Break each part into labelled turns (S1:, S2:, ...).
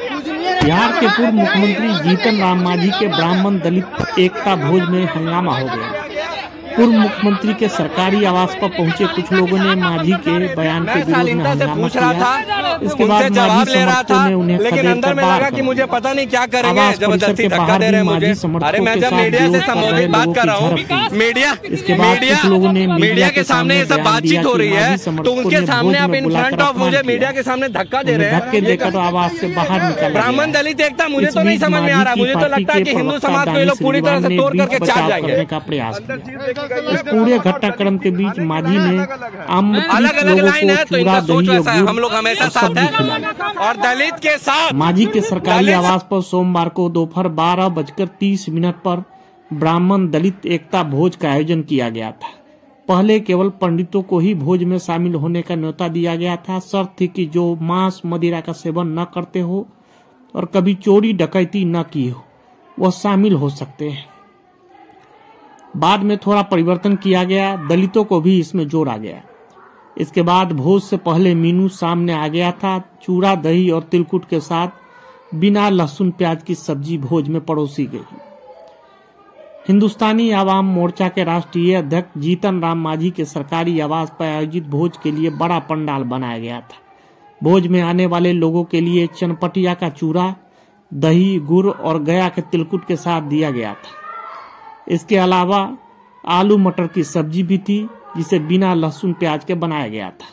S1: बिहार के पूर्व मुख्यमंत्री जीतन राम मांझी के ब्राह्मण दलित एकता भोज में हंगामा हो गया। पूर्व मुख्यमंत्री के सरकारी आवास पर पहुंचे कुछ लोगों ने मांझी के बयान के विरोध में हंगामा किया। इसके बाद मांझी समर्थकों ने उन्हें खदेड़ बाहर
S2: कि मुझे पता नहीं क्या करेंगे, जबरदस्ती धक्का दे रहे हैं मुझे। अरे मैं जब मीडिया से संबोधित बात कर रहा हूँ, मीडिया के सामने ये सब बातचीत हो रही है, तो उनके सामने आप इन फ्रंट ऑफ मुझे मीडिया के सामने धक्का दे रहे हैं।
S1: धक्के देकर आवाज से बाहर निकल।
S2: ब्राह्मण दलित एकता मुझे तो नहीं समझ में आ रहा। मुझे तो लगता है कि हिंदू समाज को ये लोग पूरी तरह से तोड़ करके चाट जाएंगे
S1: का प्रयास। इस पूरे घटनाक्रम के बीच मांझी ने
S2: अलग-अलग लाइन है, तो इनका सोच वैसा है, हम लोग हमेशा साथ हैं और दलित के साथ।
S1: मांझी के सरकारी आवास पर सोमवार को दोपहर 12:30 पर ब्राह्मण दलित एकता भोज का आयोजन किया गया था। पहले केवल पंडितों को ही भोज में शामिल होने का न्योता दिया गया था। शर्त थी कि जो मांस मदिरा का सेवन न करते हो और कभी चोरी डकैती न की हो वह शामिल हो सकते हैं। बाद में थोड़ा परिवर्तन किया गया, दलितों को भी इसमें जोड़ा गया। इसके बाद भोज से पहले मीनू सामने आ गया था। चूड़ा, दही और तिलकुट के साथ बिना लहसुन प्याज की सब्जी भोज में परोसी गई। हिंदुस्तानी आवाम मोर्चा के राष्ट्रीय अध्यक्ष जीतन राम मांझी के सरकारी आवास पर आयोजित भोज के लिए बड़ा पंडाल बनाया गया था। भोज में आने वाले लोगों के लिए चनपटिया का चूड़ा, दही, गुड़ और गया के तिलकुट के साथ दिया गया था। इसके अलावा आलू मटर की सब्जी भी थी, जिसे बिना लहसुन प्याज के बनाया गया था।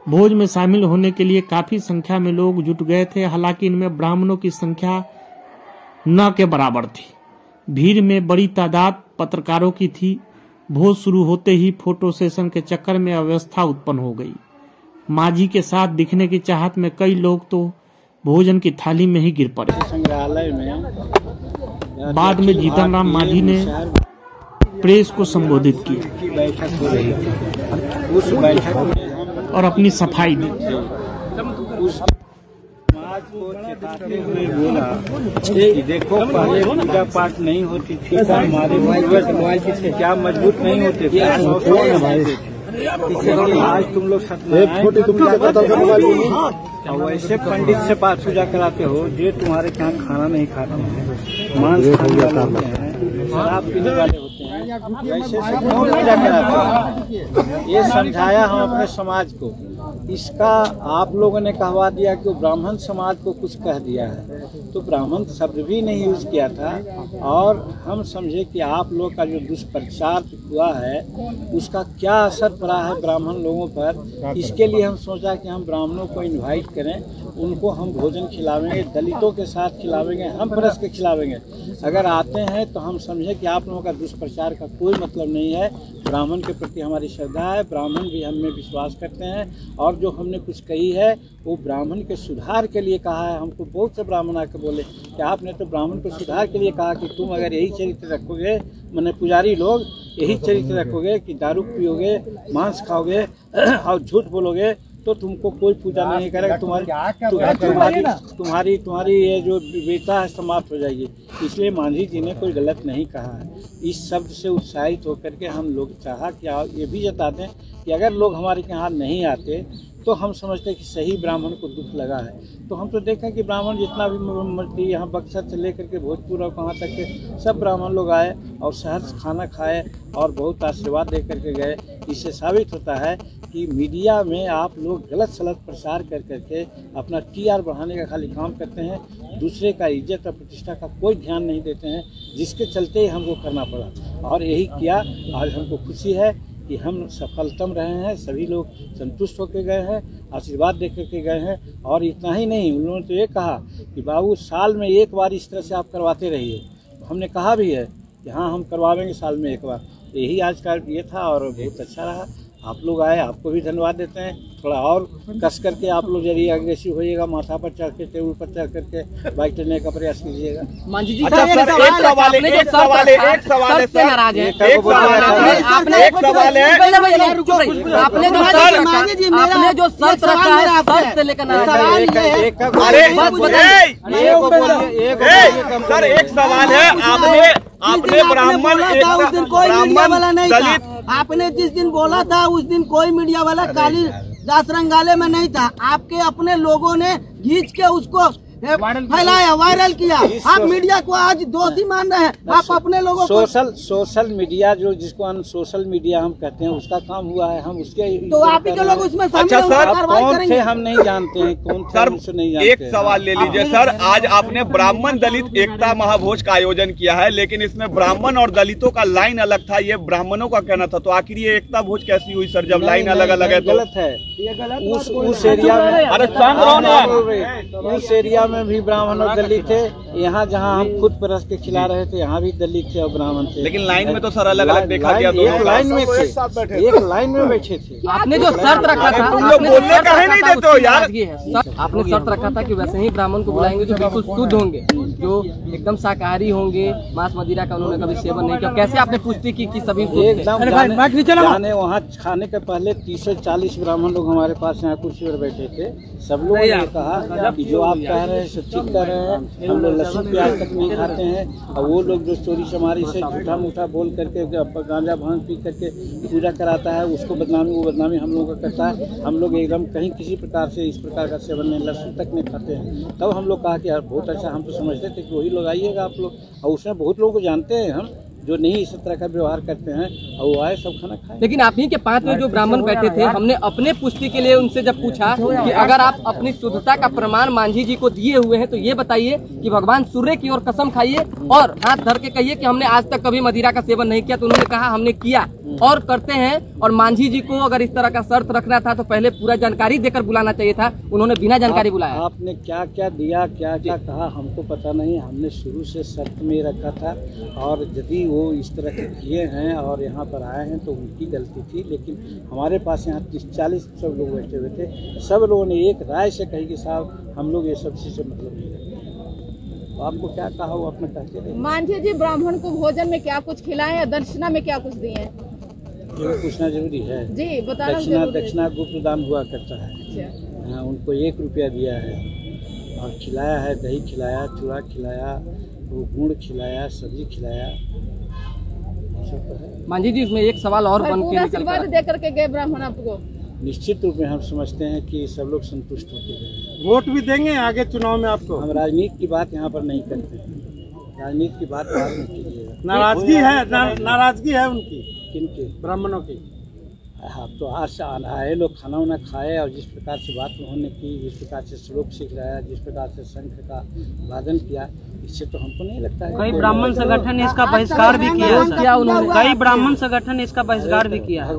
S1: भोज में शामिल होने के लिए काफी संख्या में लोग जुट गए थे। हालांकि इनमें ब्राह्मणों की संख्या न के बराबर थी। भीड़ में बड़ी तादाद पत्रकारों की थी। भोज शुरू होते ही फोटो सेशन के चक्कर में अव्यवस्था उत्पन्न हो गई। मांझी के साथ दिखने की चाहत में कई लोग तो भोजन की थाली में ही गिर पड़े।
S3: संग्रहालय में
S1: बाद में जीतन राम मांझी ने प्रेस को संबोधित किया
S3: बैठक हो रही थी। उस बैठक में
S1: और अपनी सफाई दी।
S3: समाज को चेताते हुए बोला कि देखो, पहले पूजा पाठ नहीं होती थी, हमारे पूर्वज क्या मजबूत नहीं होते थे, आज तुम लोग और वैसे पंडित से बात पूजा कराते हो जो तुम्हारे यहाँ खाना नहीं खाते हैं, मांस खाने वाले होते हैं, शराब पीने वाले होते हैं, वैसे से कौन पूजा कराते हैं? ये समझाया हम अपने समाज को। इसका आप लोगों ने कहवा दिया कि ब्राह्मण समाज को कुछ कह दिया है, तो ब्राह्मण शब्द भी नहीं यूज किया था। और हम समझे कि आप लोग का जो दुष्प्रचार हुआ है उसका क्या असर पड़ा है ब्राह्मण लोगों पर। इसके लिए हम सोचा कि हम ब्राह्मणों को इनवाइट करें, उनको हम भोजन खिलावेंगे, दलितों के साथ खिलावेंगे, हम परस के खिलावेंगे। अगर आते हैं तो हम समझे कि आप लोगों का दुष्प्रचार का कोई मतलब नहीं है। ब्राह्मण के प्रति हमारी श्रद्धा है, ब्राह्मण भी हमें विश्वास करते हैं और जो हमने कुछ कही है वो ब्राह्मण के सुधार के लिए कहा है। हमको बहुत से ब्राह्मण आके बोले कि आपने तो ब्राह्मण को सुधार के लिए कहा कि तुम अगर यही चरित्र रखोगे, मैंने पुजारी लोग यही चरित्र रखोगे कि दारू पियोगे, मांस खाओगे और झूठ बोलोगे तो तुमको कोई पूजा नहीं करेगा, तुम्हारी ये जो बेटा है समाप्त हो जाएगी। इसलिए मांझी जी ने कोई गलत नहीं कहा है। इस शब्द से उत्साहित होकर के हम लोग चाहा कि ये भी जता दें कि अगर लोग हमारे यहाँ नहीं आते तो हम समझते कि सही ब्राह्मण को दुख लगा है। तो हम तो देखें कि ब्राह्मण जितना भी यहाँ बक्सर से लेकर के भोजपुर और कहाँ तक के सब ब्राह्मण लोग आए और शहर से खाना खाए और बहुत आशीर्वाद दे करके गए। इससे साबित होता है कि मीडिया में आप लोग गलत सलत प्रचार कर करके अपना TR बढ़ाने का खाली काम करते हैं, दूसरे का इज्जत और प्रतिष्ठा का कोई ध्यान नहीं देते हैं, जिसके चलते ही हमको करना पड़ा। और यही किया। आज हमको खुशी है कि हम सफलतम रहे हैं, सभी लोग संतुष्ट होकर गए हैं, आशीर्वाद दे करके गए हैं। और इतना ही नहीं, उन लोगों ने तो ये कहा कि बाबू साल में एक बार इस तरह से आप करवाते रहिए। हमने कहा भी है कि हाँ हम करवाएंगे साल में एक बार। यही आज का ये था और बहुत अच्छा रहा। आप लोग आए, आपको भी धन्यवाद देते हैं। थोड़ा और कस करके आप लोग जरिए अग्रेसिव होइएगा, माथा पर चढ़ के, टेबल पर चढ़ करके बाइक चलने का प्रयास कीजिएगा।
S2: मांझी जी, अच्छा सर, एक सवाल है सर, आपने जो शर्त रखा है शर्त से लेकर सर, एक सवाल है, आपने ब्राह्मण दलित,
S4: आपने जिस दिन बोला था उस दिन कोई मीडिया वाला काली दास रंगाले में नहीं था, आपके अपने लोगों ने खींच के उसको फैलाया, वायरल किया। आप मीडिया को आज दोषी मान रहे हैं। आप अपने लोगों को
S3: सोशल मीडिया जो जिसको हम सोशल मीडिया हम कहते हैं उसका काम हुआ है, हम उसके
S4: तो आप ही के लोग उसमें शामिल
S2: अच्छा सर,
S3: कौन थे हम नहीं जानते हैं, कौन थे हम उससे नहीं जानते।
S2: एक सवाल ले लीजिए सर, आज आपने ब्राह्मण दलित एकता महाभोज का आयोजन किया है, लेकिन इसमें ब्राह्मण और दलितों का लाइन अलग था, ये ब्राह्मणों का कहना था, तो आखिर ये एकता भोज कैसी हुई सर जब लाइन अलग अलग है?
S3: गलत है, ये गलत। उस एरिया में उस एरिया में भी ब्राह्मण और दलित थे। यहाँ जहाँ हम खुद परस के खिला रहे थे यहाँ भी दलित थे और ब्राह्मण थे, लेकिन लाइन में तो सर अलग अलग देखा गया। एक लाइन में थे, एक लाइन में बैठे थे।
S4: आपने जो शर्त रखा था,
S2: तुम लोग बोलने काहे नहीं देते हो यार?
S4: आपने शर्त रखा था कि वैसे ही ब्राह्मण को बुलाएंगे जो बिल्कुल शुद्ध होंगे, जो एकदम शाकाहारी होंगे, मांस मदिरा का उन्होंने कभी सेवन नहीं किया। कैसे आपने पुष्टि की कि सभी
S3: एकदम जाने वहाँ खाने के पहले 30 से 40 ब्राह्मण लोग हमारे पास यहाँ कुर्सी पर बैठे थे। सब लोगों ने कहा कि जो आप कह रहे हैं सब ठीक कर रहे हैं, हम लोग लहसुन प्याज तक नहीं खाते हैं। और वो लोग जो चोरी चमारी से झूठा मूठा बोल करके गांजा भांग पी करके पूजा कराता है, उसको बदनामी, वो बदनामी हम लोगों का करता है। हम लोग एकदम कहीं किसी प्रकार से इस प्रकार का सेवन नहीं, लहसुन तक नहीं खाते हैं। तब हम लोग कहा कि यार बहुत अच्छा, हम तो समझते थे कि वही लोग आइएगा आप लोग, और उसमें बहुत लोगों को जानते हैं हम जो नहीं इस तरह का व्यवहार करते हैं, और वो आए सब खाना खाए।
S4: लेकिन आप ही के 5 में जो ब्राह्मण बैठे थे, हमने अपने पुष्टि के लिए उनसे जब पूछा कि अगर आप अपनी शुद्धता का प्रमाण मांझी जी को दिए हुए हैं तो ये बताइए कि भगवान सूर्य की ओर कसम खाइए और हाथ धर के कहिए कि हमने आज तक कभी मदिरा का सेवन नहीं किया। तो उन्होंने कहा हमने किया और करते हैं। और मांझी जी को अगर इस तरह का शर्त रखना था तो पहले पूरा जानकारी देकर बुलाना चाहिए था, उन्होंने बिना जानकारी बुलाया।
S3: आपने क्या क्या दिया, क्या क्या कहा हमको पता नहीं। हमने शुरू से शर्त में रखा था, और यदि वो इस तरह के किए हैं और यहाँ पर आए हैं तो उनकी गलती थी। लेकिन हमारे पास यहाँ 30-40 सब लोग बैठे हुए थे, सब लोगों ने एक राय से कही कि साहब हम लोग ये सब चीज़ से मतलब नहीं रखते। तो आपको क्या कहा वो अपने कहते रहे।
S5: मांझी जी ब्राह्मण को भोजन में क्या कुछ खिलाए या दक्षिणा में क्या कुछ दिए हैं?
S3: ये पूछना जरूरी है जी, बताना। दक्षिणा गुप्त दान हुआ करता है। हाँ, उनको 1 रुपया दिया है और खिलाया है, दही खिलाया, चूड़ा खिलाया, वो गुड़ खिलाया, सब्जी खिलाया।
S4: मांझी जी इसमें एक सवाल और बन के
S5: आशीर्वाद दे करके गए ब्राह्मण आपको?
S3: निश्चित रूप में हम समझते हैं कि सब लोग संतुष्ट होते हैं।
S6: वोट भी देंगे आगे चुनाव में आपको?
S3: हम राजनीति की बात यहाँ पर नहीं करते हैं, राजनीति की बात बाद में कीजिएगा।
S6: नाराजगी है उनकी,
S3: किनकी?
S6: ब्राह्मणों की।
S3: हाँ, तो आज आए लोग खाना वाना खाए और जिस प्रकार से बात उन्होंने की, जिस प्रकार से श्लोक सीख रहा है, जिस प्रकार से शंख का वादन किया, इससे तो हमको नहीं लगता है।
S7: कई ब्राह्मण संगठन ने इसका बहिष्कार भी किया है। कई ब्राह्मण संगठन ने इसका बहिष्कार भी किया है।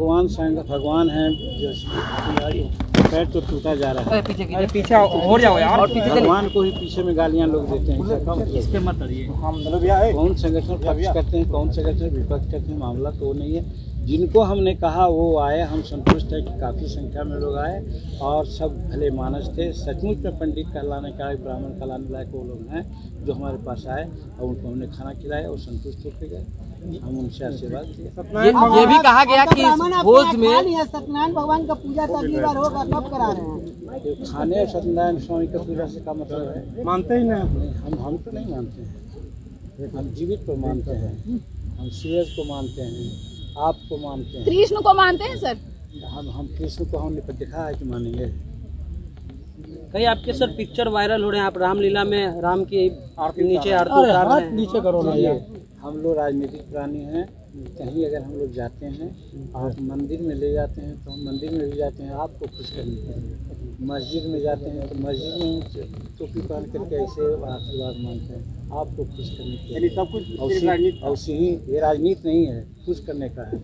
S3: भगवान है जो पैर तो टूटा जा रहा है।
S7: पीछे हो जाओ यार।
S3: भगवान को ही पीछे में गालियाँ लोग देते हैं।
S7: इस पे मत करिए।
S3: कौन संगठन पक्ष करते हैं, कौन संगठन विपक्ष करते हैं, मामला तो नहीं है। जिनको हमने कहा वो आए, हम संतुष्ट है कि काफ़ी संख्या में लोग आए और सब भले मानस थे। सचमुच में पंडित कहलाने का, ब्राह्मण कहलाने लायक वो लोग हैं जो हमारे पास आए और उनको हमने खाना खिलाया और संतुष्ट होकर गए। हम उनसे आशीर्वाद किए।
S4: ये भी कहा गया कि भोज में
S8: सत्यनारायण भगवान का पूजा तो अगली बार होगा, कब करा रहे हैं?
S3: खाने सत्यनारायण स्वामी का पूजा से क्या मतलब है?
S6: मानते ही नहीं।
S3: हम तो नहीं मानते हैं, हम जीवित को मानते हैं, हम सूरज को मानते हैं, आपको मानते हैं।
S5: कृष्ण को मानते हैं सर?
S3: हम कृष्ण को हमने देखा है कि मानेंगे।
S7: कई आपके सर पिक्चर वायरल हो रहे हैं, आप रामलीला में राम की नीचे आरती उतार रहे हैं।
S6: नीचे करो ना यार।
S3: हम लोग राजनीतिक प्राणी हैं, कहीं अगर हम लोग जाते हैं और मंदिर में ले जाते हैं तो हम मंदिर में भी जाते हैं आपको खुश करने के लिए। मस्जिद में जाते हैं तो मस्जिद में टोपी पहन करके ऐसे आशीर्वाद मांगते हैं आपको खुश करने के लिए।
S6: सब कुछ
S3: और ये राजनीति नहीं है, खुश करने का है।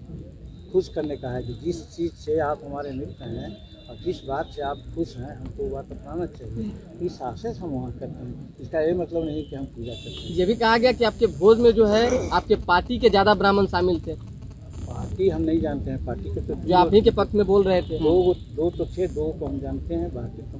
S3: खुश करने का है कि जिस चीज़ से आप हमारे मित्र हैं और जिस बात से आप खुश हैं हमको वो बात अपनाना चाहिए। इस आशय से हम वहाँ करते हैं। इसका ये मतलब नहीं कि हम पूजा करते हैं।
S4: ये भी कहा गया कि आपके भोज में जो है आपके पार्टी के ज़्यादा ब्राह्मण शामिल थे।
S3: पार्टी हम नहीं जानते हैं, पार्टी के तो
S4: जो आप ही के पक्ष में बोल रहे थे।
S3: दो तो थे, 2 को हम जानते हैं, बाकी तो